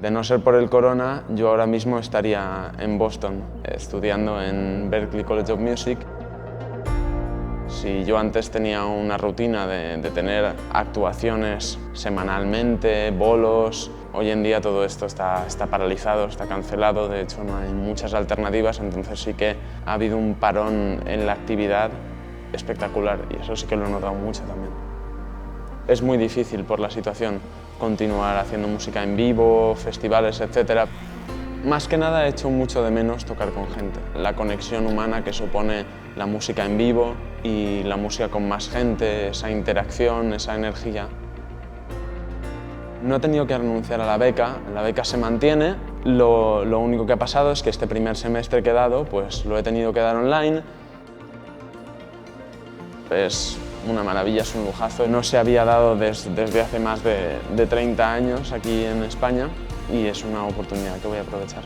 De no ser por el corona, yo ahora mismo estaría en Boston, estudiando en Berklee College of Music. Si yo antes tenía una rutina de tener actuaciones semanalmente, bolos, hoy en día todo esto está paralizado, está cancelado, de hecho no hay muchas alternativas, entonces sí que ha habido un parón en la actividad espectacular y eso sí que lo he notado mucho también. Es muy difícil por la situación continuar haciendo música en vivo, festivales, etc. Más que nada he hecho mucho de menos tocar con gente, la conexión humana que supone la música en vivo y la música con más gente, esa interacción, esa energía. No he tenido que renunciar a la beca se mantiene, lo único que ha pasado es que este primer semestre que he dado, pues lo he tenido que dar online. Es una maravilla, es un lujazo, no se había dado desde hace más de 30 años aquí en España y es una oportunidad que voy a aprovechar.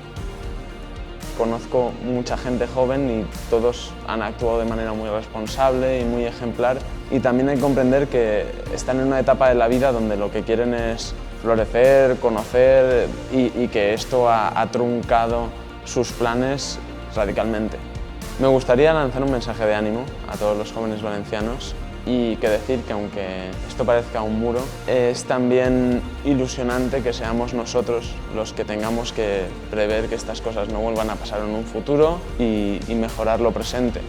Conozco mucha gente joven y todos han actuado de manera muy responsable y muy ejemplar y también hay que comprender que están en una etapa de la vida donde lo que quieren es florecer, conocer y que esto ha truncado sus planes radicalmente. Me gustaría lanzar un mensaje de ánimo a todos los jóvenes valencianos y que decir que aunque esto parezca un muro, es también ilusionante que seamos nosotros los que tengamos que prever que estas cosas no vuelvan a pasar en un futuro y mejorar lo presente.